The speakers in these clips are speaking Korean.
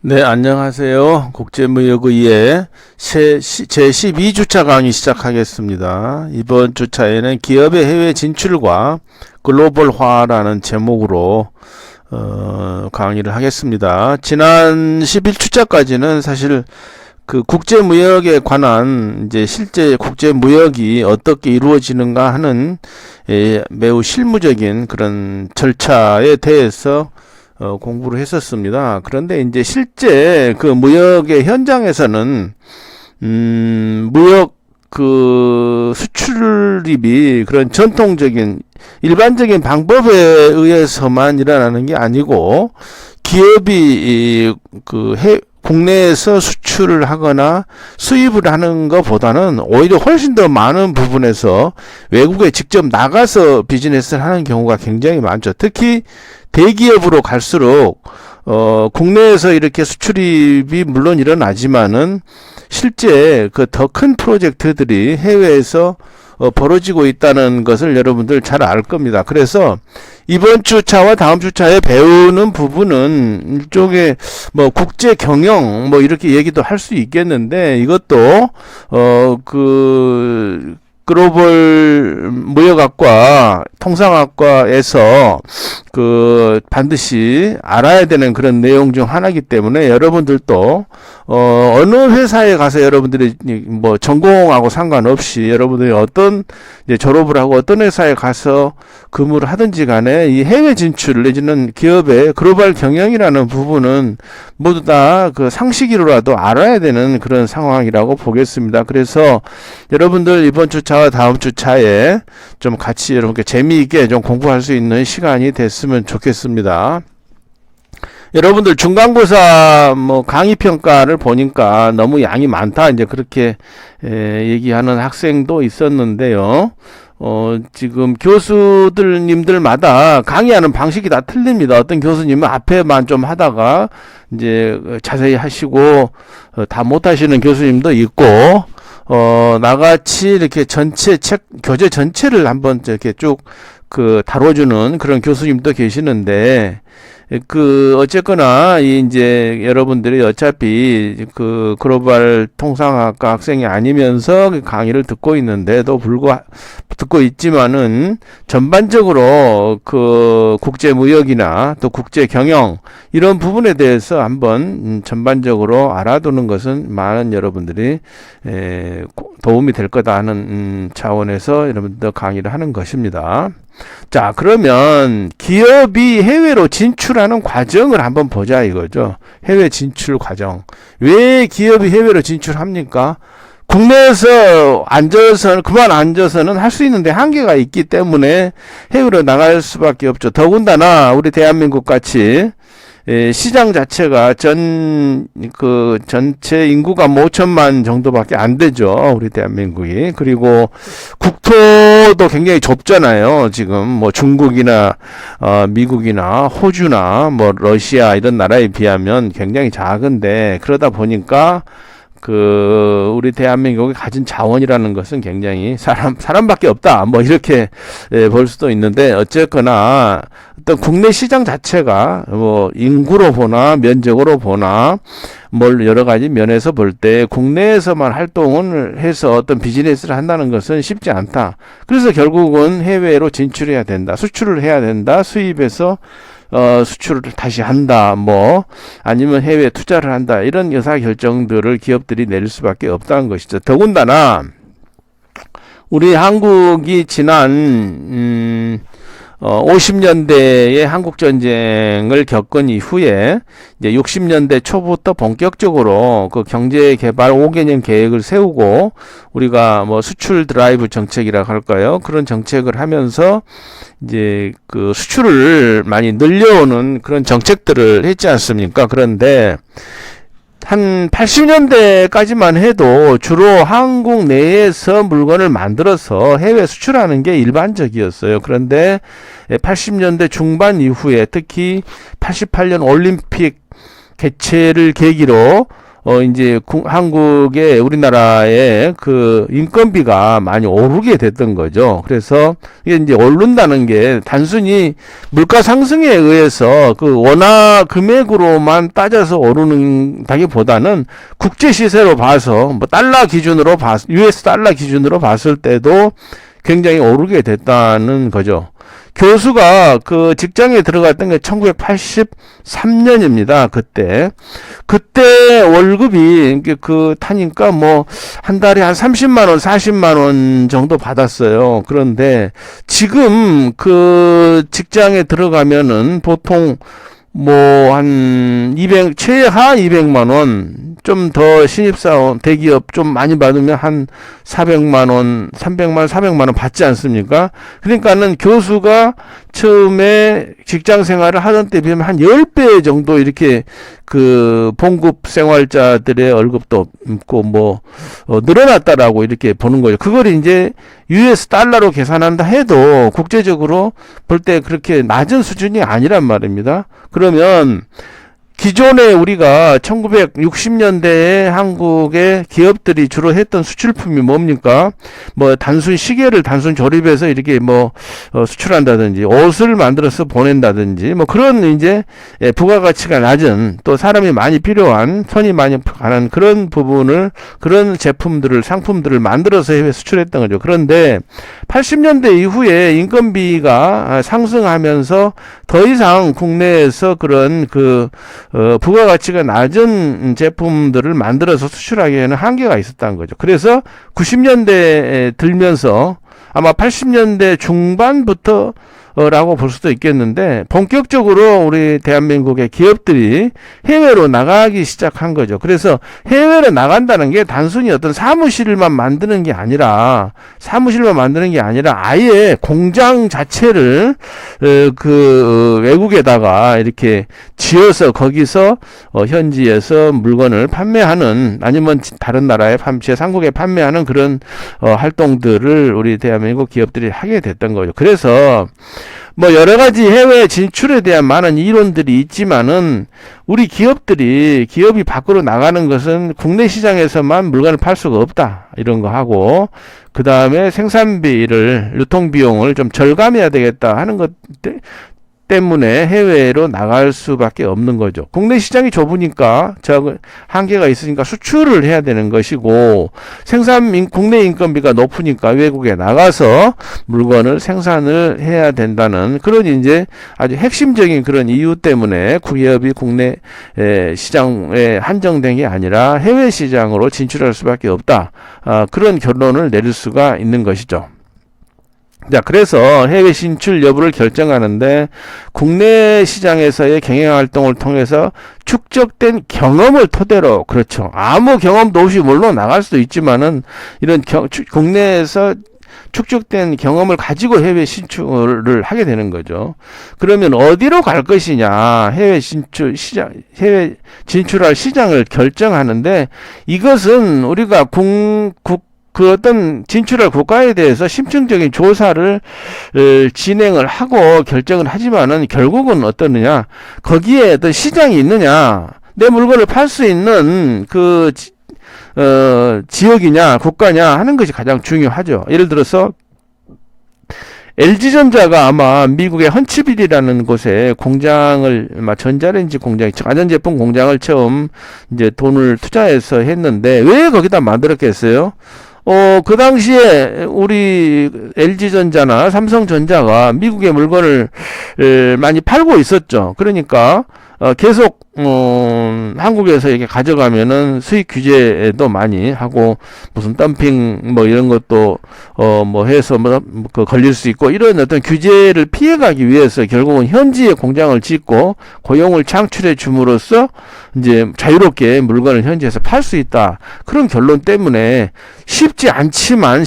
네, 안녕하세요. 국제무역의회 제12주차 강의 시작하겠습니다. 이번 주차에는 기업의 해외 진출과 글로벌화라는 제목으로 강의를 하겠습니다. 지난 11주차까지는 사실 그 국제무역에 관한 이제 실제 국제무역이 어떻게 이루어지는가 하는 매우 실무적인 그런 절차에 대해서 공부를 했었습니다. 그런데 이제 실제 그 무역의 현장에서는 무역 그 수출입이 그런 전통적인 일반적인 방법에 의해서만 일어나는 게 아니고 기업이 국내에서 수출을 하거나 수입을 하는 것보다는 오히려 훨씬 더 많은 부분에서 외국에 직접 나가서 비즈니스를 하는 경우가 굉장히 많죠. 특히 대기업으로 갈수록 국내에서 이렇게 수출입이 물론 일어나지만은 실제 그 더 큰 프로젝트들이 해외에서 벌어지고 있다는 것을 여러분들 잘 알 겁니다. 그래서 이번 주차와 다음 주차에 배우는 부분은 일종의 뭐 국제 경영 뭐 이렇게 얘기도 할 수 있겠는데, 이것도 글로벌 무역학과 통상학과에서 반드시 알아야 되는 그런 내용 중 하나이기 때문에 여러분들도 어느 회사에 가서 여러분들이 뭐 전공하고 상관없이 여러분들이 어떤 이제 졸업을 하고 어떤 회사에 가서 근무를 하든지 간에 이 해외 진출 내지는 기업의 글로벌 경영이라는 부분은 모두 다 그 상식으로라도 알아야 되는 그런 상황이라고 보겠습니다. 그래서 여러분들 이번 주차와 다음 주차에 좀 같이 여러분께 재미있게 좀 공부할 수 있는 시간이 됐으면 좋겠습니다. 여러분들 중간고사 뭐 강의 평가를 보니까 너무 양이 많다 이제 그렇게 얘기하는 학생도 있었는데요. 지금 교수님들마다 강의하는 방식이 다 틀립니다. 어떤 교수님은 앞에만 좀 하다가 이제 자세히 하시고 다 못하시는 교수님도 있고, 나같이 이렇게 전체 교재 전체를 한번 이렇게 쭉 다뤄주는 그런 교수님도 계시는데, 어쨌거나, 이제 여러분들이 어차피 글로벌 통상학과 학생이 아니면서 강의를 듣고 있는데도 듣고 있지만은 전반적으로 국제무역이나 또 국제경영 이런 부분에 대해서 한번 전반적으로 알아두는 것은 많은 여러분들이 도움이 될 거다 하는 차원에서 여러분들 강의를 하는 것입니다. 자, 그러면 기업이 해외로 진출하는 과정을 한번 보자 이거죠. 해외 진출 과정. 왜 기업이 해외로 진출합니까? 국내에서 그만 앉아서는 할 수 있는데 한계가 있기 때문에 해외로 나갈 수밖에 없죠. 더군다나 우리 대한민국 같이 시장 자체가 전체 인구가 5천만 정도밖에 안 되죠. 우리 대한민국이. 그리고 국토도 굉장히 좁잖아요. 지금 뭐 중국이나 미국이나 호주나 뭐 러시아 이런 나라에 비하면 굉장히 작은데, 그러다 보니까 우리 대한민국이 가진 자원이라는 것은 굉장히 사람밖에 없다. 뭐 이렇게 볼 수도 있는데, 어쨌거나 어떤 국내 시장 자체가 뭐 인구로 보나 면적으로 보나 뭘 여러 가지 면에서 볼 때 국내에서만 활동을 해서 어떤 비즈니스를 한다는 것은 쉽지 않다. 그래서 결국은 해외로 진출해야 된다. 수출을 해야 된다. 수입해서 수출을 다시 한다, 뭐, 아니면 해외 투자를 한다, 이런 의사결정들을 기업들이 내릴 수밖에 없다는 것이죠. 더군다나, 우리 한국이 지난, 50년대에 한국전쟁을 겪은 이후에 이제 60년대 초부터 본격적으로 경제 개발 5개년 계획을 세우고 우리가 뭐 수출 드라이브 정책이라고 할까요? 그런 정책을 하면서 이제 수출을 많이 늘려오는 그런 정책들을 했지 않습니까? 그런데 한 80년대까지만 해도 주로 한국 내에서 물건을 만들어서 해외 수출하는 게 일반적이었어요. 그런데 80년대 중반 이후에 특히 88년 올림픽 개최를 계기로 이제 한국의 우리나라의 그 인건비가 많이 오르게 됐던 거죠. 그래서 이게 이제 오른다는 게 단순히 물가 상승에 의해서 그 원화 금액으로만 따져서 오르는다기보다는 국제 시세로 봐서 뭐 달러 기준으로 US 달러 기준으로 봤을 때도 굉장히 오르게 됐다는 거죠. 교수가 그 직장에 들어갔던 게 1983년입니다. 그때 월급이 그 타니까 뭐 한 달에 한 30만 원, 40만 원 정도 받았어요. 그런데 지금 그 직장에 들어가면은 보통 뭐 한 최하 200만 원, 좀 더 신입사원, 대기업 좀 많이 받으면 한 400만 원, 300만 원, 400만 원 받지 않습니까? 그러니까는 교수가 처음에 직장 생활을 하던 때 비하면 한 10배 정도 이렇게 그 봉급 생활자들의 월급도 있고 뭐 늘어났다라고 이렇게 보는 거죠. 그걸 이제 US 달러로 계산한다 해도 국제적으로 볼 때 그렇게 낮은 수준이 아니란 말입니다. 그러면 기존에 우리가 1960년대에 한국의 기업들이 주로 했던 수출품이 뭡니까? 뭐 단순 시계를 단순 조립해서 이렇게 뭐 수출한다든지 옷을 만들어서 보낸다든지 뭐 그런 이제 부가가치가 낮은 또 사람이 많이 필요한 손이 많이 가는 그런 부분을 그런 제품들을 상품들을 만들어서 해외 수출했던 거죠. 그런데 80년대 이후에 인건비가 상승하면서 더 이상 국내에서 그런 부가가치가 낮은 제품들을 만들어서 수출하기에는 한계가 있었다는 거죠. 그래서 90년대에 들면서 아마 80년대 중반부터 라고 볼 수도 있겠는데 본격적으로 우리 대한민국의 기업들이 해외로 나가기 시작한 거죠. 그래서 해외로 나간다는 게 단순히 어떤 사무실만 만드는 게 아니라 아예 공장 자체를 외국에다가 이렇게 지어서 거기서 현지에서 물건을 판매하는 아니면 다른 나라에 제3국에 판매하는 그런 활동들을 우리 대한민국 기업들이 하게 됐던 거죠. 그래서 뭐 여러 가지 해외 진출에 대한 많은 이론들이 있지만은 우리 기업이 밖으로 나가는 것은 국내 시장에서만 물건을 팔 수가 없다. 이런 거 하고 그 다음에 생산비를 유통비용을 좀 절감해야 되겠다 하는 것 때문에 해외로 나갈 수밖에 없는 거죠. 국내 시장이 좁으니까 한계가 있으니까 수출을 해야 되는 것이고 국내 인건비가 높으니까 외국에 나가서 물건을 생산을 해야 된다는 그런 이제 아주 핵심적인 그런 이유 때문에 기업이 국내 시장에 한정된 게 아니라 해외 시장으로 진출할 수밖에 없다. 그런 결론을 내릴 수가 있는 것이죠. 자, 그래서 해외 진출 여부를 결정하는데 국내 시장에서의 경영 활동을 통해서 축적된 경험을 토대로 그렇죠. 아무 경험도 없이 물론 나갈 수도 있지만은 이런 국내에서 축적된 경험을 가지고 해외 진출을 하게 되는 거죠. 그러면 어디로 갈 것이냐, 해외 진출할 시장을 결정하는데 이것은 우리가 그 어떤 진출할 국가에 대해서 심층적인 조사를 진행을 하고 결정을 하지만은 결국은 어떠느냐, 거기에 어떤 시장이 있느냐, 내 물건을 팔 수 있는 지역이냐, 국가냐 하는 것이 가장 중요하죠. 예를 들어서 LG전자가 아마 미국의 헌츠빌이라는 곳에 공장을, 전자레인지 공장, 가전제품 공장을 처음 이제 돈을 투자해서 했는데 왜 거기다 만들었겠어요? 그 당시에 우리 LG전자나 삼성전자가 미국의 물건을 많이 팔고 있었죠. 그러니까 계속 한국에서 이렇게 가져가면은 수익 규제도 많이 하고 무슨 덤핑 뭐 이런 것도 뭐 해서 걸릴 수 있고 이런 어떤 규제를 피해가기 위해서 결국은 현지에 공장을 짓고 고용을 창출해 줌으로써 이제 자유롭게 물건을 현지에서 팔 수 있다. 그런 결론 때문에 쉽지 않지만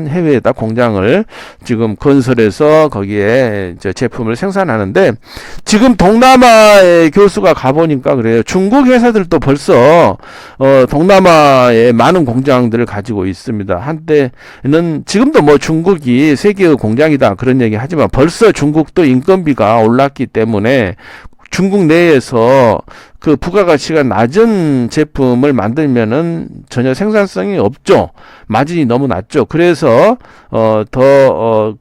해외에다 공장을 지금 건설해서 거기에 제품을 생산하는데 지금 동남아의 교수가 가보니까 그래요. 중국 회사들도 벌써 동남아에 많은 공장들을 가지고 있습니다. 한때는 지금도 뭐 중국이 세계의 공장이다 그런 얘기 하지만 벌써 중국도 인건비가 올랐기 때문에 중국 내에서 그 부가가치가 낮은 제품을 만들면은 전혀 생산성이 없죠. 마진이 너무 낮죠. 그래서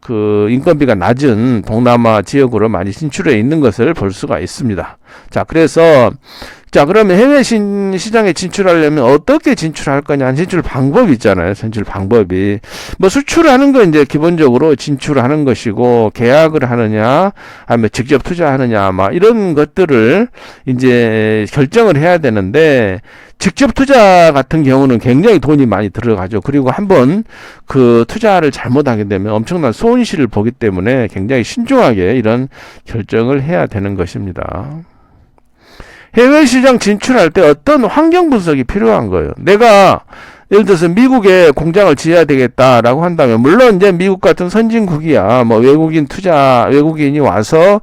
그 인건비가 낮은 동남아 지역으로 많이 진출해 있는 것을 볼 수가 있습니다. 자, 그래서 그러면 해외 시장에 진출하려면 어떻게 진출할 거냐? 진출 방법이 있잖아요. 진출 방법이. 뭐 수출하는 건 이제 기본적으로 진출하는 것이고, 계약을 하느냐, 아니면 직접 투자하느냐, 막 이런 것들을 이제 결정을 해야 되는데, 직접 투자 같은 경우는 굉장히 돈이 많이 들어가죠. 그리고 한번 그 투자를 잘못하게 되면 엄청난 손실을 보기 때문에 굉장히 신중하게 이런 결정을 해야 되는 것입니다. 해외 시장 진출할 때 어떤 환경 분석이 필요한 거예요. 내가 예를 들어서 미국에 공장을 지어야 되겠다라고 한다면, 물론 이제 미국 같은 선진국이야, 뭐 외국인이 와서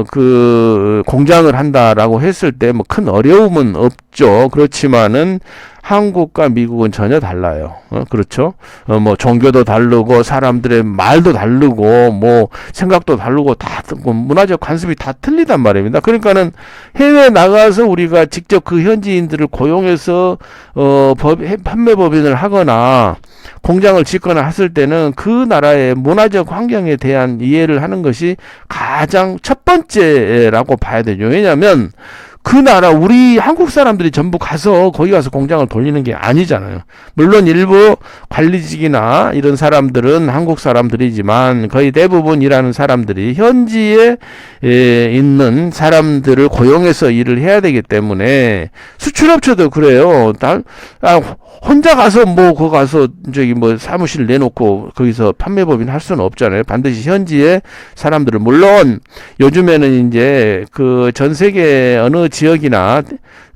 그 공장을 한다라고 했을 때 뭐 큰 어려움은 없죠. 그렇지만은 한국과 미국은 전혀 달라요. 그렇죠? 뭐 종교도 다르고 사람들의 말도 다르고 뭐 생각도 다르고 다 문화적 관습이 다 틀리단 말입니다. 그러니까는 해외에 나가서 우리가 직접 그 현지인들을 고용해서 판매 법인을 하거나 공장을 짓거나 했을 때는 그 나라의 문화적 환경에 대한 이해를 하는 것이 가장 첫 번째라고 봐야 되죠. 왜냐하면 그 나라, 우리 한국 사람들이 전부 가서 거기 가서 공장을 돌리는 게 아니잖아요. 물론 일부 관리직이나 이런 사람들은 한국 사람들이지만 거의 대부분 일하는 사람들이 현지에 있는 사람들을 고용해서 일을 해야 되기 때문에, 수출업체도 그래요. 혼자 가서 거기 가서 사무실 내놓고 거기서 판매법인 할 수는 없잖아요. 반드시 현지에 사람들을, 물론 요즘에는 이제 그 전 세계 어느 지역이나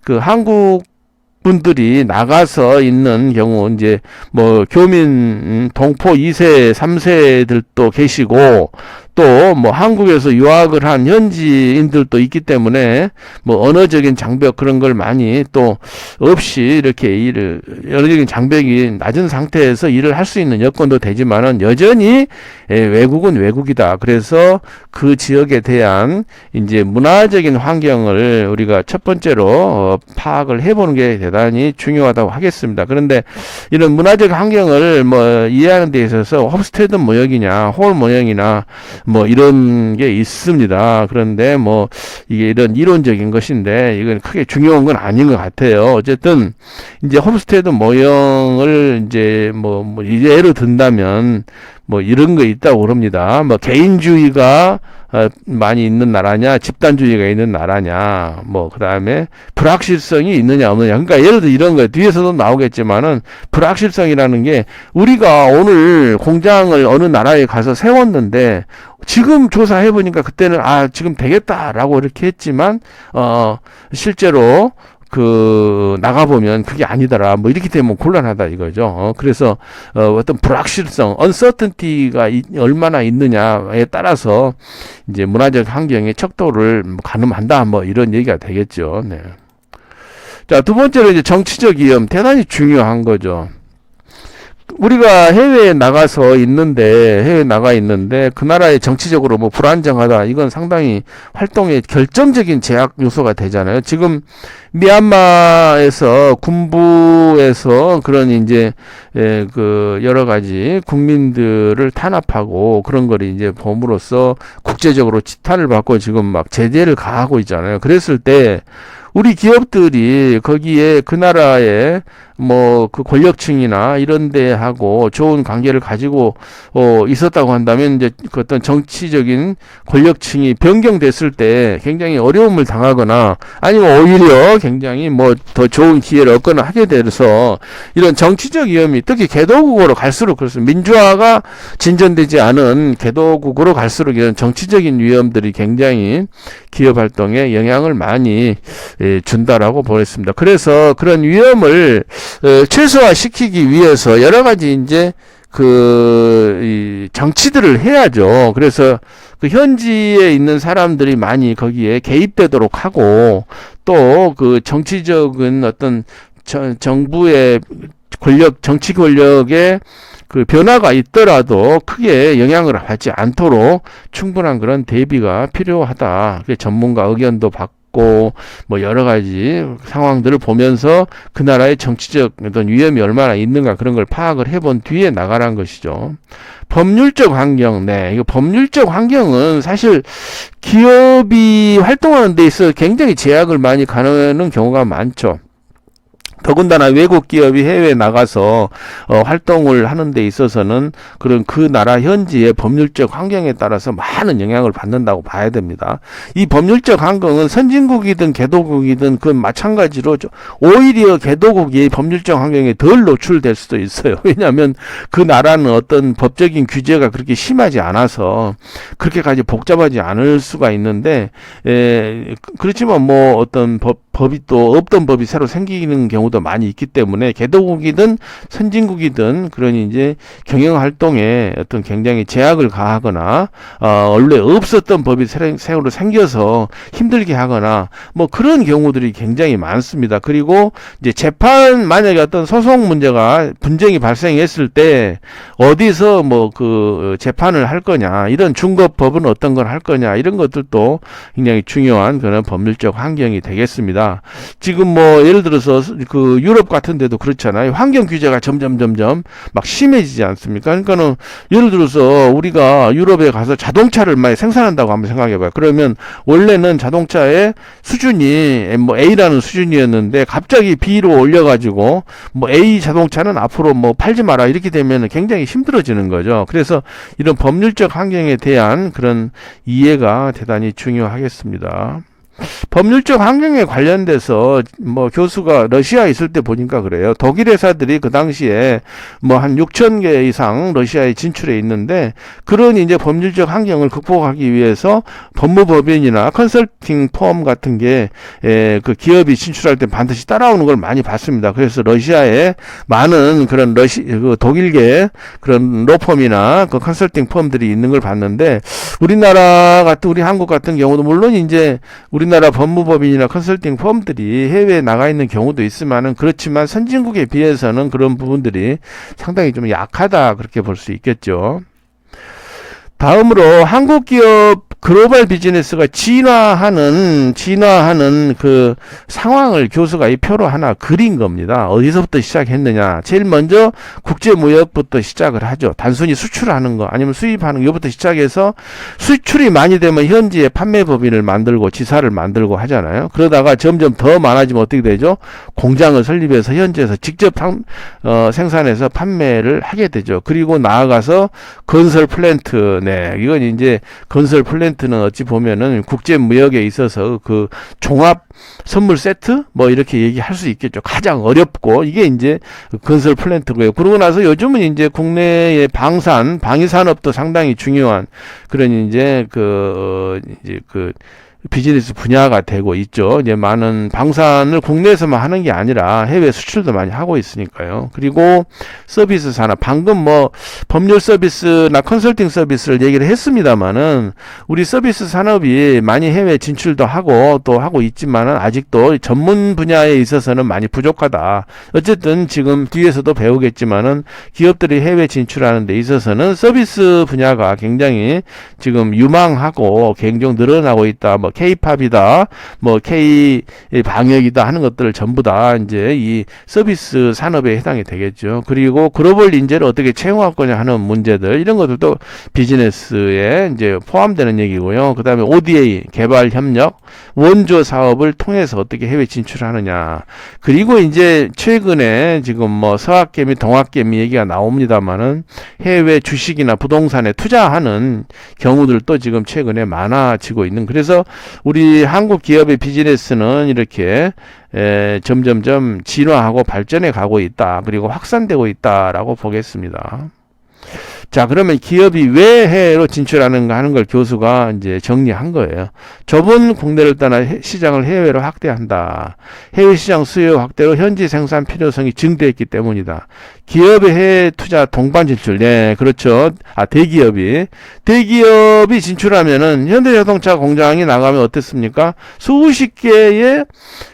그 한국 분들이 나가서 있는 경우, 이제 뭐 교민 동포 2세, 3세들도 계시고, 또 뭐 한국에서 유학을 한 현지인들도 있기 때문에 뭐 언어적인 장벽 그런 걸 많이 또 없이 이렇게 언어적인 장벽이 낮은 상태에서 일을 할 수 있는 여건도 되지만은, 여전히 외국은 외국이다. 그래서 그 지역에 대한 이제 문화적인 환경을 우리가 첫 번째로 파악을 해보는 게 대단히 중요하다고 하겠습니다. 그런데 이런 문화적 환경을 뭐 이해하는 데 있어서 홈스테드 모형이냐, 홀 모형이나 뭐 이런 게 있습니다. 그런데 뭐 이게 이런 이론적인 것인데 이건 크게 중요한 건 아닌 것 같아요. 어쨌든 이제 홈스테드 모형을 이제 뭐 예로 든다면 뭐 이런 거 있다고 그럽니다. 뭐 개인주의가 많이 있는 나라냐, 집단주의가 있는 나라냐, 뭐 그다음에 불확실성이 있느냐 없느냐. 그러니까 예를 들어 이런 거 뒤에서도 나오겠지만은, 불확실성이라는 게 우리가 오늘 공장을 어느 나라에 가서 세웠는데 지금 조사해 보니까 그때는 지금 되겠다라고 이렇게 했지만 실제로 나가보면 그게 아니더라. 뭐 이렇게 되면 곤란하다 이거죠. 그래서, 어떤 불확실성, uncertainty가 얼마나 있느냐에 따라서 이제 문화적 환경의 척도를 가늠한다. 뭐 이런 얘기가 되겠죠. 네. 자, 두 번째로 이제 정치적 위험. 대단히 중요한 거죠. 우리가 해외에 나가 있는데 그 나라의 정치적으로 뭐 불안정하다, 이건 상당히 활동의 결정적인 제약 요소가 되잖아요. 지금 미얀마에서 군부에서 그런 이제 그 여러 가지 국민들을 탄압하고 그런 걸 이제 범으로써 국제적으로 지탄을 받고 지금 막 제재를 가하고 있잖아요. 그랬을 때 우리 기업들이 거기에 그 나라의 뭐 그 권력층이나 이런 데하고 좋은 관계를 가지고 있었다고 한다면, 이제 그 어떤 정치적인 권력층이 변경됐을 때 굉장히 어려움을 당하거나 아니면 오히려 굉장히 뭐 더 좋은 기회를 얻거나 하게 돼서, 이런 정치적 위험이 특히 개도국으로 갈수록 그렇습니다. 민주화가 진전되지 않은 개도국으로 갈수록 이런 정치적인 위험들이 굉장히 기업 활동에 영향을 많이 준다라고 보겠습니다. 그래서 그런 위험을 최소화시키기 위해서 여러 가지 이제 이 정치들을 해야죠. 그래서 그 현지에 있는 사람들이 많이 거기에 개입되도록 하고, 또 그 정치적인 어떤 정부의 정치 권력의 그 변화가 있더라도 크게 영향을 받지 않도록 충분한 그런 대비가 필요하다. 전문가 의견도 받고 받고 뭐 여러 가지 상황들을 보면서 그 나라의 정치적 어떤 위험이 얼마나 있는가 그런 걸 파악을 해본 뒤에 나가라는 것이죠. 법률적 환경, 네, 이거 법률적 환경은 사실 기업이 활동하는 데 있어서 굉장히 제약을 많이 가하는 경우가 많죠. 더군다나 외국 기업이 해외에 나가서 활동을 하는 데 있어서는 그런 그 나라 현지의 법률적 환경에 따라서 많은 영향을 받는다고 봐야 됩니다. 이 법률적 환경은 선진국이든 개도국이든 그 마찬가지로 오히려 개도국이 법률적 환경에 덜 노출될 수도 있어요. 왜냐하면 그 나라는 어떤 법적인 규제가 그렇게 심하지 않아서 그렇게까지 복잡하지 않을 수가 있는데 그렇지만 뭐 어떤 법이 또 없던 법이 새로 생기는 경우도 많이 있기 때문에 개도국이든 선진국이든 그런 이제 경영 활동에 어떤 굉장히 제약을 가하거나 원래 없었던 법이 새로 생겨서 힘들게 하거나 뭐 그런 경우들이 굉장히 많습니다. 그리고 이제 재판 만약에 어떤 소송 문제가 분쟁이 발생했을 때 어디서 뭐 그 재판을 할 거냐 이런 중급법은 어떤 걸 할 거냐 이런 것들도 굉장히 중요한 그런 법률적 환경이 되겠습니다. 지금 뭐 예를 들어서 그 유럽 같은 데도 그렇잖아요. 환경 규제가 점점 막 심해지지 않습니까? 그러니까는 예를 들어서 우리가 유럽에 가서 자동차를 많이 생산한다고 한번 생각해 봐요. 그러면 원래는 자동차의 수준이 뭐 A라는 수준이었는데 갑자기 B로 올려 가지고 뭐 A 자동차는 앞으로 뭐 팔지 마라 이렇게 되면 굉장히 힘들어지는 거죠. 그래서 이런 법률적 환경에 대한 그런 이해가 대단히 중요하겠습니다. 법률적 환경에 관련돼서 뭐 교수가 러시아에 있을 때 보니까 그래요. 독일 회사들이 그 당시에 뭐 한 6천 개 이상 러시아에 진출해 있는데 그런 이제 법률적 환경을 극복하기 위해서 법무법인이나 컨설팅 펌 같은 게 그 기업이 진출할 때 반드시 따라오는 걸 많이 봤습니다. 그래서 러시아에 많은 그런 그 독일계 그런 로펌이나 그 컨설팅 펌들이 있는 걸 봤는데 우리나라 같은 우리 한국 같은 경우도 물론 이제 우리나라 법무법인이나 컨설팅 펌들이 해외에 나가 있는 경우도 있지만은 그렇지만 선진국에 비해서는 그런 부분들이 상당히 좀 약하다 그렇게 볼 수 있겠죠. 다음으로 한국 기업 글로벌 비즈니스가 진화하는 그 상황을 교수가 이 표로 하나 그린 겁니다. 어디서부터 시작했느냐. 제일 먼저 국제무역부터 시작을 하죠. 단순히 수출하는 거 아니면 수입하는 거 이거부터 시작해서 수출이 많이 되면 현지에 판매법인을 만들고 지사를 만들고 하잖아요. 그러다가 점점 더 많아지면 어떻게 되죠? 공장을 설립해서 현지에서 직접 생산해서 판매를 하게 되죠. 그리고 나아가서 건설 플랜트, 네, 이건 이제 건설 플랜트는 어찌 보면은 국제 무역에 있어서 그 종합 선물 세트 뭐 이렇게 얘기할 수 있겠죠. 가장 어렵고 이게 이제 건설 플랜트고요. 그러고 나서 요즘은 이제 국내의 방위 산업도 상당히 중요한 그런 이제 그 비즈니스 분야가 되고 있죠. 이제 많은 방산을 국내에서만 하는 게 아니라 해외 수출도 많이 하고 있으니까요. 그리고 서비스 산업, 방금 뭐 법률 서비스나 컨설팅 서비스를 얘기를 했습니다만은 우리 서비스 산업이 많이 해외 진출도 하고 또 하고 있지만은 아직도 전문 분야에 있어서는 많이 부족하다. 어쨌든 지금 뒤에서도 배우겠지만은 기업들이 해외 진출하는 데 있어서는 서비스 분야가 굉장히 지금 유망하고 굉장히 늘어나고 있다. 뭐 K-팝이다, 뭐 K-방역이다 하는 것들을 전부 다 이제 이 서비스 산업에 해당이 되겠죠. 그리고 글로벌 인재를 어떻게 채용할 거냐 하는 문제들, 이런 것들도 비즈니스에 이제 포함되는 얘기고요. 그 다음에 ODA, 개발 협력, 원조 사업을 통해서 어떻게 해외 진출하느냐. 그리고 이제 최근에 지금 뭐 서학개미, 동학개미 얘기가 나옵니다만은 해외 주식이나 부동산에 투자하는 경우들도 지금 최근에 많아지고 있는, 그래서 우리 한국 기업의 비즈니스는 이렇게 점점점 진화하고 발전해 가고 있다. 그리고 확산되고 있다라고 보겠습니다. 자, 그러면 기업이 왜 해외로 진출하는가 하는 걸 교수가 이제 정리한 거예요. 좁은 국내를 떠나 시장을 해외로 확대한다. 해외 시장 수요 확대로 현지 생산 필요성이 증대했기 때문이다. 기업의 해외 투자 동반 진출. 네, 그렇죠. 대기업이 진출하면은 현대자동차 공장이 나가면 어떻습니까? 수십 개의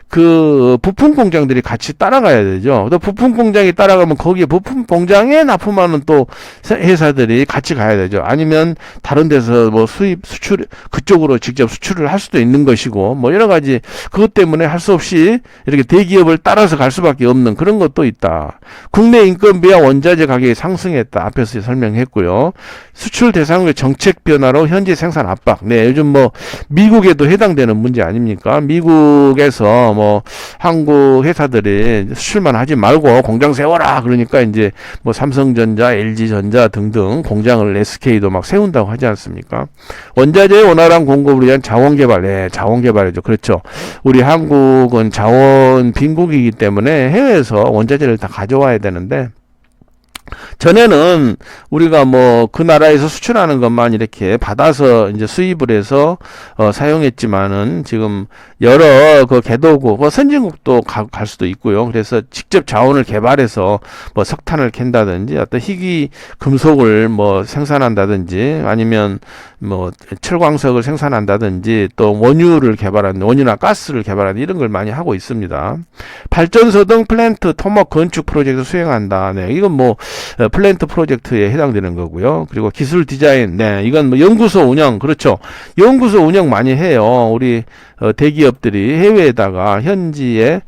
그 부품 공장들이 같이 따라가야 되죠. 또 부품 공장이 따라가면 거기에 부품 공장에 납품하는 또 회사들이 같이 가야 되죠. 아니면 다른 데서 뭐 수출 그쪽으로 직접 수출을 할 수도 있는 것이고 뭐 여러 가지 그것 때문에 할 수 없이 이렇게 대기업을 따라서 갈 수밖에 없는 그런 것도 있다. 국내 인건비와 원자재 가격이 상승했다. 앞에서 설명했고요. 수출 대상의 정책 변화로 현지 생산 압박. 네, 요즘 뭐 미국에도 해당되는 문제 아닙니까? 미국에서 뭐 한국 회사들이 수출만 하지 말고 공장 세워라. 그러니까 이제 뭐 삼성전자, LG전자 등등 공장을 SK도 막 세운다고 하지 않습니까? 원자재 원활한 공급을 위한 자원 개발. 네, 자원 개발이죠. 그렇죠. 우리 한국은 자원 빈국이기 때문에 해외에서 원자재를 다 가져와야 되는데 전에는 우리가 뭐 그 나라에서 수출하는 것만 이렇게 받아서 이제 수입을 해서 사용했지만은 지금 여러 그 개도국, 뭐 선진국도 갈 수도 있고요. 그래서 직접 자원을 개발해서 뭐 석탄을 캔다든지 어떤 희귀 금속을 뭐 생산한다든지 아니면 뭐 철광석을 생산한다든지 또 원유를 개발하는 원유나 가스를 개발하는 이런 걸 많이 하고 있습니다. 발전소 등 플랜트 토목 건축 프로젝트 수행한다. 네, 이건 뭐 플랜트 프로젝트에 해당되는 거고요. 그리고 기술 디자인, 네, 이건 뭐 연구소 운영, 그렇죠. 연구소 운영 많이 해요. 우리 대기업들이 해외에다가 현지에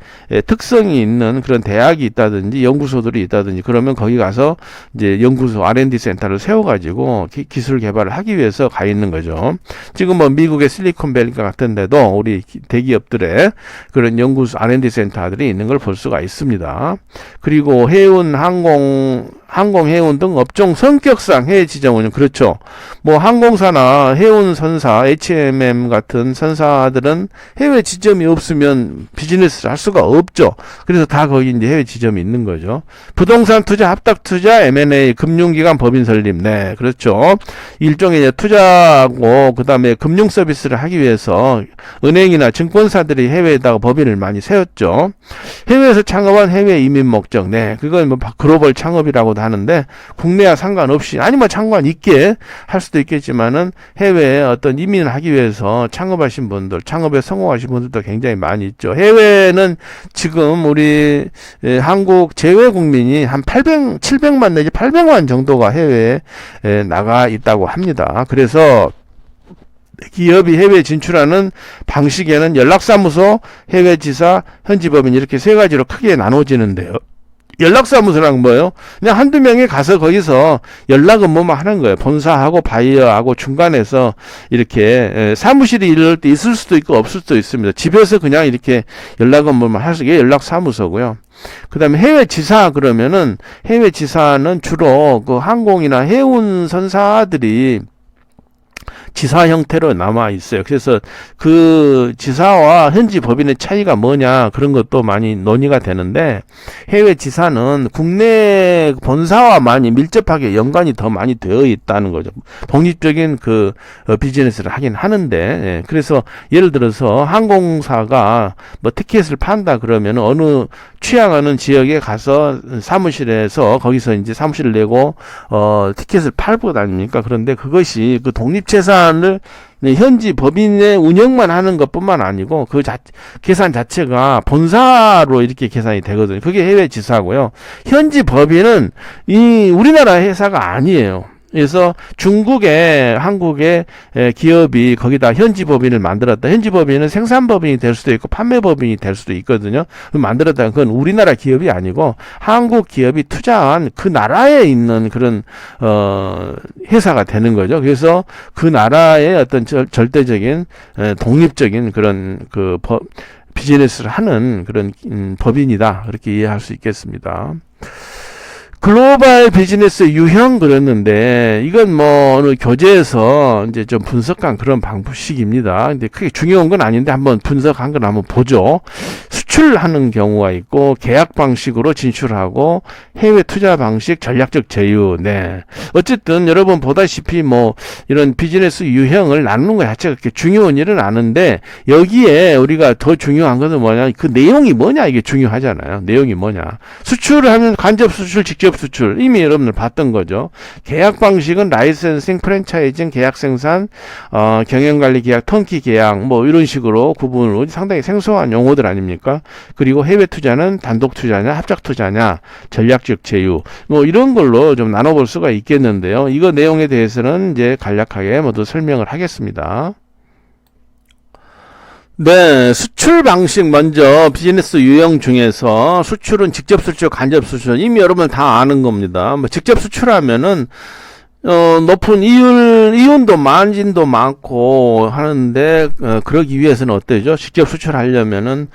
특성이 있는 그런 대학이 있다든지 연구소들이 있다든지 그러면 거기 가서 이제 연구소 R&D 센터를 세워가지고 기술 개발을 하기 위해서 가 있는 거죠. 지금 뭐 미국의 실리콘밸리 같은 데도 우리 대기업들의 그런 연구소 R&D 센터들이 있는 걸 볼 수가 있습니다. 그리고 해운, 항공, 해운 등 업종 성격상 해외 지정 운영, 그렇죠. 뭐 항공사나 해운 선사, HMM 같은 선사들은 해외 지점이 없으면 비즈니스를 할 수가 없죠. 그래서 다 거기 이제 해외 지점이 있는 거죠. 부동산 투자, 합작 투자, M&A, 금융기관 법인 설립, 네, 그렇죠. 일종의 이제 투자하고 그다음에 금융 서비스를 하기 위해서 은행이나 증권사들이 해외에다가 법인을 많이 세웠죠. 해외에서 창업한 해외 이민 목적, 네, 그건 뭐 글로벌 창업이라고도 하는데 국내와 상관없이 아니면 상관 있게 할 수도 있겠지만은 해외에 어떤 이민을 하기 위해서 창업하신 분들, 창업에 성공하신 분들도 굉장히 많이 있죠. 해외는 지금 우리 한국 제외 국민이 한 700만 내지 800만 정도가 해외에 나가 있다고 합니다. 그래서 기업이 해외 진출하는 방식에는 연락사무소, 해외지사, 현지법인 이렇게 세 가지로 크게 나눠지는데요. 연락사무소랑 뭐예요? 그냥 한두 명이 가서 거기서 연락 업무만 하는 거예요. 본사하고 바이어하고 중간에서 이렇게 사무실이 이럴 때 있을 수도 있고 없을 수도 있습니다. 집에서 그냥 이렇게 연락 업무만 할 수 있게 연락사무소고요. 그 다음에 해외지사 그러면은 해외지사는 주로 그 항공이나 해운 선사들이 지사 형태로 남아 있어요. 그래서 그 지사와 현지 법인의 차이가 뭐냐 그런 것도 많이 논의가 되는데 해외 지사는 국내 본사와 많이 밀접하게 연관이 더 많이 되어 있다는 거죠. 독립적인 그 비즈니스를 하긴 하는데 예. 그래서 예를 들어서 항공사가 뭐 티켓을 판다 그러면 어느 취향하는 지역에 가서 사무실에서 거기서 이제 사무실을 내고 티켓을 팔고 다닙니까? 그런데 그것이 그 독립재산을 현지 법인의 운영만 하는 것뿐만 아니고 그 계산 자체가 본사로 이렇게 계산이 되거든요. 그게 해외 지사고요. 현지 법인은 이 우리나라 회사가 아니에요. 그래서 중국의 한국의 기업이 거기다 현지 법인을 만들었다. 현지 법인은 생산 법인이 될 수도 있고 판매 법인이 될 수도 있거든요. 만들었다. 그건 우리나라 기업이 아니고 한국 기업이 투자한 그 나라에 있는 그런 회사가 되는 거죠. 그래서 그 나라의 어떤 절대적인 독립적인 그런 그 비즈니스를 하는 그런 법인이다. 그렇게 이해할 수 있겠습니다. 글로벌 비즈니스 유형 그랬는데 이건 뭐 어느 교재에서 이제 좀 분석한 그런 방식입니다. 근데 크게 중요한 건 아닌데 한번 분석한 걸 한번 보죠. 수출하는 경우가 있고 계약 방식으로 진출하고 해외 투자 방식, 전략적 제휴. 네. 어쨌든 여러분 보다시피 뭐 이런 비즈니스 유형을 나누는 것 자체가 그렇게 중요한 일은 아는데 여기에 우리가 더 중요한 것은 뭐냐? 그 내용이 뭐냐 이게 중요하잖아요. 내용이 뭐냐? 수출을 하면 간접 수출, 직접 직접 수출 이미 여러분들 봤던 거죠. 계약 방식은 라이센싱, 프랜차이징, 계약 생산, 경영관리 계약, 턴키 계약 뭐 이런 식으로 구분을 상당히 생소한 용어들 아닙니까? 그리고 해외 투자는 단독 투자냐, 합작 투자냐, 전략적 제휴 뭐 이런 걸로 좀 나눠볼 수가 있겠는데요. 이거 내용에 대해서는 이제 간략하게 모두 설명을 하겠습니다. 네, 수출 방식 먼저 비즈니스 유형 중에서 수출은 직접 수출, 간접 수출 이미 여러분 다 아는 겁니다. 뭐 직접 수출하면은 높은 이윤도 마진도 많고 하는데 그러기 위해서는 어때죠? 직접 수출하려면은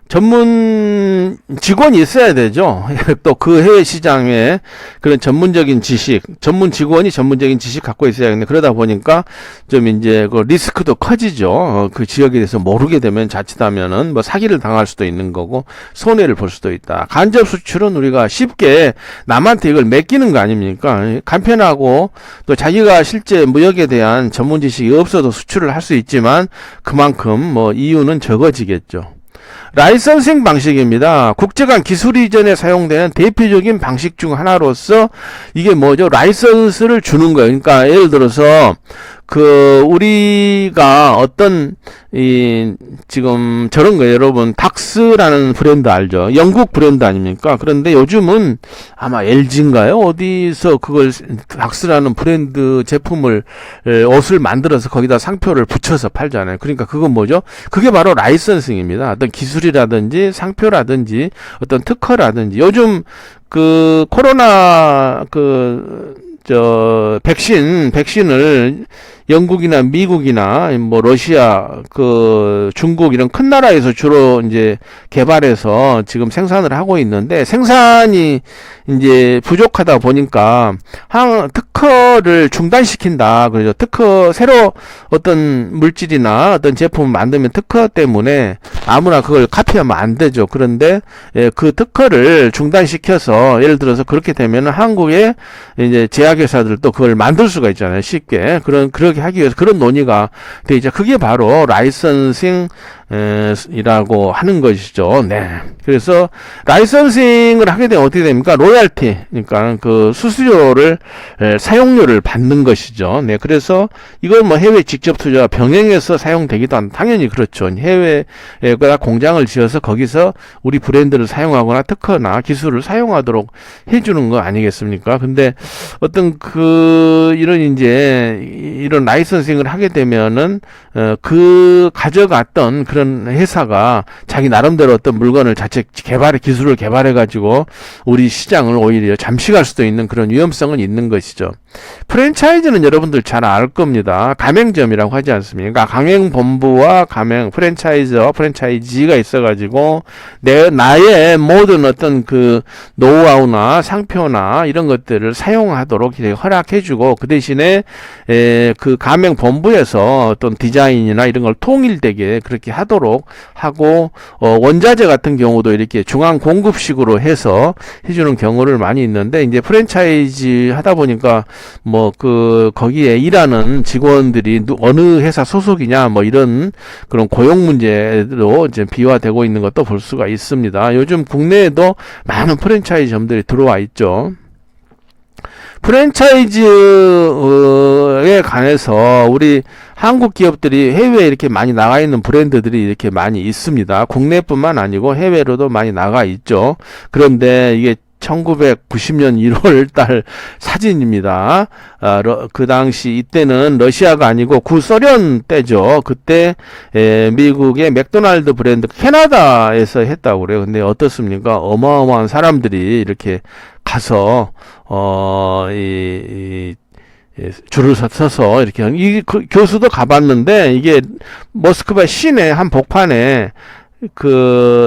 전문 직원이 있어야 되죠. 또 그 해외 시장에 그런 전문적인 지식, 전문 직원이 전문적인 지식 갖고 있어야 되는데 그러다 보니까 좀 이제 그 리스크도 커지죠. 그 지역에 대해서 모르게 되면 자칫하면은 뭐 사기를 당할 수도 있는 거고 손해를 볼 수도 있다. 간접 수출은 우리가 쉽게 남한테 이걸 맡기는 거 아닙니까? 간편하고 또 자기가 실제 무역에 대한 전문 지식이 없어도 수출을 할 수 있지만 그만큼 뭐 이유는 적어지겠죠. 라이선싱 방식입니다. 국제 간 기술 이전에 사용되는 대표적인 방식 중 하나로서 이게 뭐죠? 라이선스를 주는 거예요. 그러니까 예를 들어서 우리가 어떤 지금 저런 거예요. 여러분 닥스라는 브랜드 알죠? 영국 브랜드 아닙니까? 그런데 요즘은 아마 LG인가요? 어디서 그걸 닥스라는 브랜드 제품을 옷을 만들어서 거기다 상표를 붙여서 팔잖아요. 그러니까 그건 뭐죠? 그게 바로 라이선싱입니다. 어떤 기술이라든지 상표라든지 어떤 특허라든지 요즘 코로나 백신을 영국이나 미국이나 뭐 러시아, 중국 이런 큰 나라에서 주로 이제 개발해서 지금 생산을 하고 있는데 생산이 이제 부족하다 보니까 특허를 중단시킨다. 그래서 새로 어떤 물질이나 어떤 제품을 만들면 특허 때문에 아무나 그걸 카피하면 안 되죠. 그런데 그 특허를 중단시켜서 예를 들어서 그렇게 되면 한국의 이제 제약회사들도 그걸 만들 수가 있잖아요. 쉽게. 그렇게 하기 위해서 그런 논의가 돼 있죠. 그게 바로 라이선싱 이라고 하는 것이죠. 네. 그래서 라이선싱을 하게 되면 어떻게 됩니까? 로열티, 그러니까 수수료를 사용료를 받는 것이죠. 네. 그래서 이건 뭐 해외 직접 투자와 병행해서 사용되기도 한 당연히 그렇죠. 해외에다 공장을 지어서 거기서 우리 브랜드를 사용하거나 특허나 기술을 사용하도록 해주는 거 아니겠습니까? 근데 어떤 이런 라이선싱을 하게 되면은 가져갔던 그런 회사가 자기 나름대로 어떤 물건을 기술을 개발해가지고 우리 시장을 오히려 잠식할 수도 있는 그런 위험성은 있는 것이죠. 프랜차이즈는 여러분들 잘 알 겁니다. 가맹점이라고 하지 않습니까? 가맹본부와 프랜차이즈와 프랜차이지가 있어가지고 나의 모든 어떤 노하우나 상표나 이런 것들을 사용하도록 허락해주고 그 대신에 그 가맹본부에서 어떤 디자인이나 이런 걸 통일되게 그렇게 하도록 하고 원자재 같은 경우도 이렇게 중앙 공급식으로 해서 해주는 경우를 많이 있는데 이제 프랜차이즈 하다 보니까 거기에 일하는 직원들이 어느 회사 소속이냐 이런 그런 고용 문제로 이제 비화되고 있는 것도 볼 수가 있습니다. 요즘 국내에도 많은 프랜차이즈점들이 들어와 있죠. 프랜차이즈에 관해서 우리 한국 기업들이 해외에 이렇게 많이 나가 있는 브랜드들이 이렇게 많이 있습니다. 국내뿐만 아니고 해외로도 많이 나가 있죠. 그런데 이게 1990년 1월 달 사진입니다. 그 당시 이때는 러시아가 아니고 구소련 때죠. 그때 미국의 맥도날드 브랜드 캐나다에서 했다고 그래요. 근데 어떻습니까? 어마어마한 사람들이 이렇게 가서 줄을 서서 이렇게 교수도 가봤는데 이게 모스크바 시내 한 복판에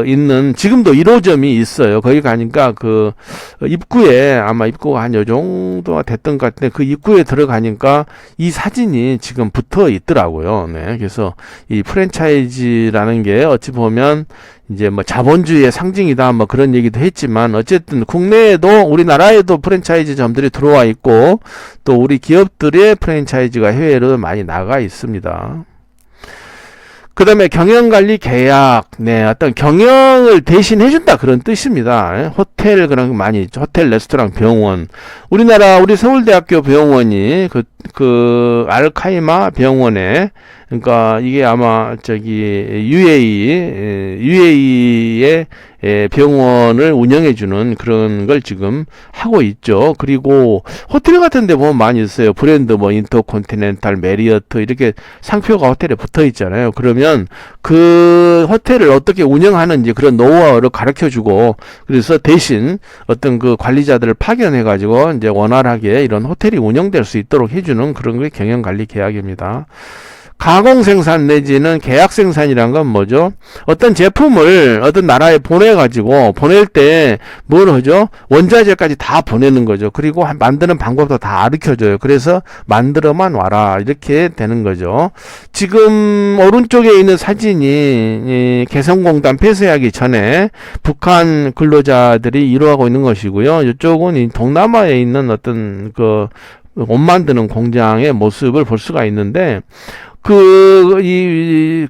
있는 지금도 1호점이 있어요. 거기 가니까 입구에 아마 입구가 한 요 정도가 됐던 것 같은데 그 입구에 들어가니까 이 사진이 지금 붙어 있더라고요. 네. 그래서 이 프랜차이즈라는 게 어찌 보면 이제 자본주의의 상징이다 그런 얘기도 했지만 어쨌든 국내에도 우리나라에도 프랜차이즈점들이 들어와 있고 또 우리 기업들의 프랜차이즈가 해외로 많이 나가 있습니다. 그다음에 경영관리 계약, 네, 어떤 경영을 대신 해준다 그런 뜻입니다. 호텔 그런 거 많이 있죠. 호텔, 레스토랑, 병원. 우리 서울대학교 병원이 그 알카이마 병원에, 그러니까 이게 아마 UAE의 병원을 운영해주는 그런 걸 지금 하고 있죠. 그리고 호텔 같은 데 보면 많이 있어요. 브랜드 뭐 인터컨티넨탈, 메리어트 이렇게 상표가 호텔에 붙어 있잖아요. 그러면 그 호텔을 어떻게 운영하는지 그런 노하우를 가르쳐주고, 그래서 대신 어떤 그 관리자들을 파견해가지고 이제 원활하게 이런 호텔이 운영될 수 있도록 해주는 그런 게 경영관리 계약입니다. 가공 생산 내지는 계약 생산이란 건 뭐죠? 어떤 제품을 어떤 나라에 보내가지고 보낼 때 뭘 하죠? 원자재까지 다 보내는 거죠. 그리고 만드는 방법도 다 가르쳐줘요. 그래서 만들어만 와라 이렇게 되는 거죠. 지금 오른쪽에 있는 사진이 개성공단 폐쇄하기 전에 북한 근로자들이 이루어가고 있는 것이고요. 이쪽은 동남아에 있는 어떤 그 옷 만드는 공장의 모습을 볼 수가 있는데,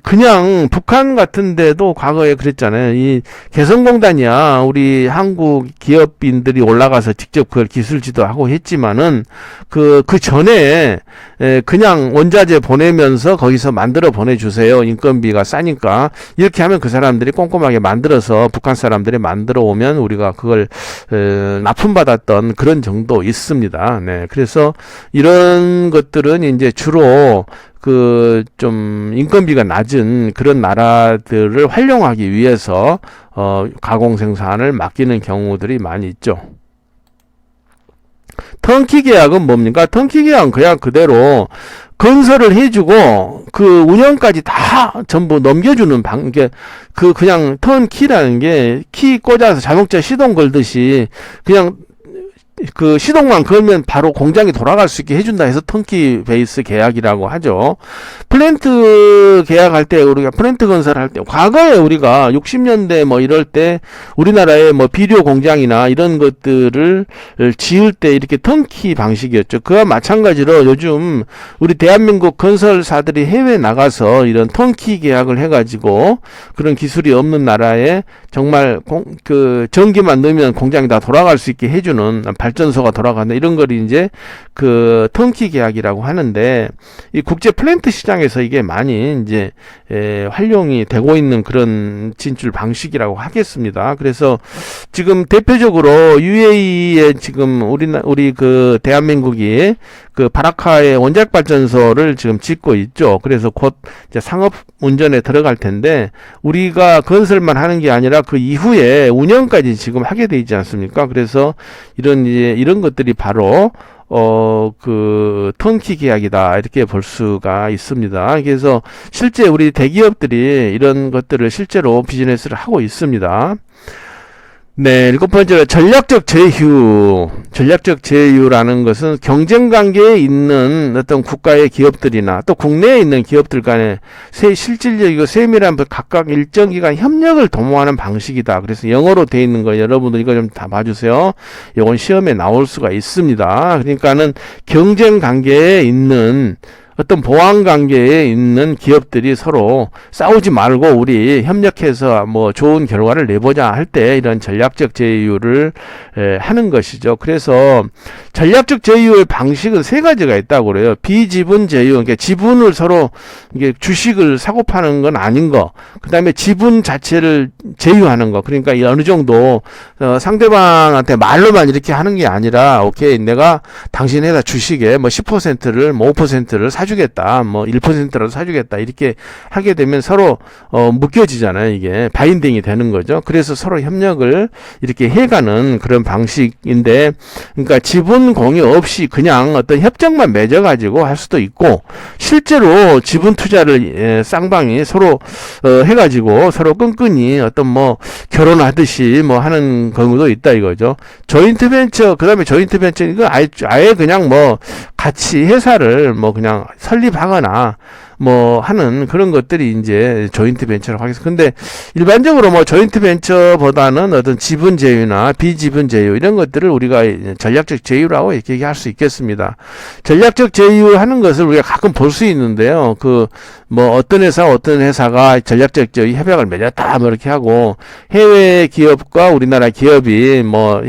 그냥 북한 같은 데도 과거에 그랬잖아요. 이 개성공단이야, 우리 한국 기업인들이 올라가서 직접 그걸 기술 지도하고 했지만은, 그 전에, 그냥 원자재 보내면서 거기서 만들어 보내주세요. 인건비가 싸니까. 이렇게 하면 그 사람들이 꼼꼼하게 만들어서 북한 사람들이 만들어 오면 우리가 그걸, 납품받았던 그런 정도 있습니다. 네. 그래서 이런 것들은 이제 주로 좀 인건비가 낮은 그런 나라들을 활용하기 위해서 가공 생산을 맡기는 경우들이 많이 있죠. 턴키 계약은 뭡니까? 턴키 계약은 그냥 그대로 건설을 해주고 그 운영까지 다 전부 넘겨주는 그냥 턴키라는 게 키 꽂아서 자동차 시동 걸듯이 그냥 그 시동만 걸면 바로 공장이 돌아갈 수 있게 해준다 해서 턴키 베이스 계약이라고 하죠. 플랜트 계약할 때, 우리가 플랜트 건설할 때, 과거에 우리가 60년대 뭐 이럴 때 우리나라의 뭐 비료 공장이나 이런 것들을 지을 때 이렇게 턴키 방식이었죠. 그와 마찬가지로 요즘 우리 대한민국 건설사들이 해외 나가서 이런 턴키 계약을 해가지고 그런 기술이 없는 나라에 정말 전기만 넣으면 공장이 다 돌아갈 수 있게 해주는 발전소가 돌아가는 이런 걸 이제 그 턴키 계약이라고 하는데, 이 국제 플랜트 시장에서 이게 많이 이제 활용이 되고 있는 그런 진출 방식이라고 하겠습니다. 그래서 지금 대표적으로 UAE에 지금 우리 그 대한민국이 그 바라카의 원자력 발전소를 지금 짓고 있죠. 그래서 곧 이제 상업 운전에 들어갈 텐데, 우리가 건설만 하는 게 아니라 그 이후에 운영까지 지금 하게 돼 있지 않습니까? 그래서 이런 것들이 바로 그 턴키 계약이다 이렇게 볼 수가 있습니다. 그래서 실제 우리 대기업들이 이런 것들을 실제로 비즈니스를 하고 있습니다. 네, 7번째로 전략적 제휴. 전략적 제휴라는 것은 경쟁 관계에 있는 어떤 국가의 기업들이나 또 국내에 있는 기업들 간에 실질적이고 세밀한 각각 일정 기간 협력을 도모하는 방식이다. 그래서 영어로 되어 있는 거 여러분들 이거 좀 다 봐주세요. 이건 시험에 나올 수가 있습니다. 그러니까는 경쟁 관계에 있는 어떤 보완 관계에 있는 기업들이 서로 싸우지 말고 우리 협력해서 뭐 좋은 결과를 내보자 할 때 이런 전략적 제휴를 하는 것이죠. 그래서 전략적 제휴의 방식은 세 가지가 있다고 그래요. 비지분 제휴, 그러니까 지분을 서로 이게 주식을 사고 파는 건 아닌 거. 그다음에 지분 자체를 제휴하는 거. 그러니까 어느 정도 상대방한테 말로만 이렇게 하는 게 아니라, 오케이, 내가 당신 회사 주식에 뭐 10%를 뭐 5%를 사주겠다, 뭐 1%라도 사주겠다 이렇게 하게 되면 서로 묶여지잖아요. 이게 바인딩이 되는 거죠. 그래서 서로 협력을 이렇게 해가는 그런 방식인데, 그러니까 지분 공유 없이 그냥 어떤 협정만 맺어가지고 할 수도 있고, 실제로 지분 투자를 쌍방이 서로 해가지고 서로 끈끈이 어떤 뭐 결혼하듯이 뭐 하는 경우도 있다 이거죠. 조인트 벤처, 그 다음에 조인트 벤처 이거 아예 그냥 뭐 같이 회사를 뭐 그냥 설립하거나 뭐 하는 그런 것들이 이제 조인트 벤처라고 하겠습니다. 근데 일반적으로 뭐 조인트 벤처보다는 어떤 지분 제휴나 비지분 제휴 이런 것들을 우리가 전략적 제휴라고 이렇게 얘기할 수 있겠습니다. 전략적 제휴하는 것을 우리가 가끔 볼 수 있는데요. 그 뭐 어떤 회사가 전략적 제휴 협약을 맺었다 뭐 이렇게 하고 해외 기업과 우리나라 기업이 뭐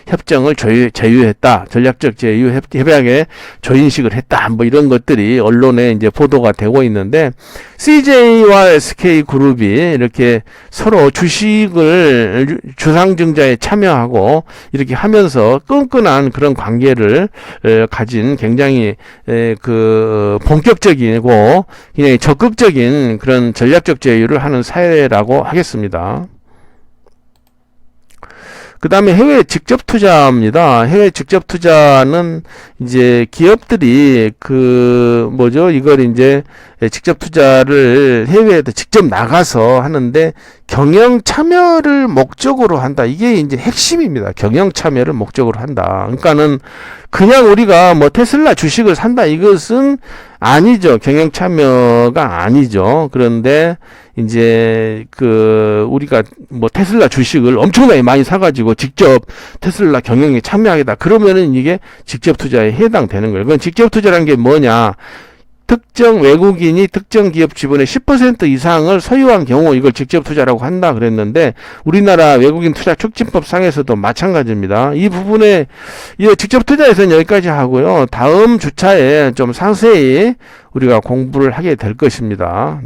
협정을 제휴했다. 전략적 제휴 협약에 조인식을 했다. 뭐 이런 것들이 언론에 이제 보도가 되고 있는데 CJ와 SK그룹이 이렇게 서로 주식을 주상증자에 참여하고 이렇게 하면서 끈끈한 그런 관계를 가진 굉장히 그 본격적이고 굉장히 적극적인 그런 전략적 제휴를 하는 사회라고 하겠습니다. 그 다음에 해외 직접 투자입니다. 해외 직접 투자는 이제 기업들이 이걸 이제 직접 투자를 해외에도 직접 나가서 하는데 경영 참여를 목적으로 한다. 이게 이제 핵심입니다. 경영 참여를 목적으로 한다. 그러니까는 그냥 우리가 뭐 테슬라 주식을 산다. 이것은 아니죠. 경영 참여가 아니죠. 그런데 이제 우리가 뭐 테슬라 주식을 엄청나게 많이 사가지고 직접 테슬라 경영에 참여하겠다. 그러면은 이게 직접 투자에 해당되는 거예요. 그건 직접 투자라는 게 뭐냐? 특정 외국인이 특정 기업 지분의 10% 이상을 소유한 경우 이걸 직접 투자라고 한다 그랬는데 우리나라 외국인 투자 촉진법 상에서도 마찬가지입니다. 이 부분에 이 직접 투자에서는 여기까지 하고요. 다음 주차에 좀 상세히 우리가 공부를 하게 될 것입니다.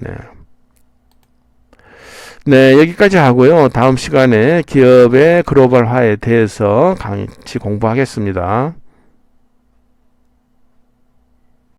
네, 여기까지 하고요. 다음 시간에 기업의 글로벌화에 대해서 같이 공부하겠습니다.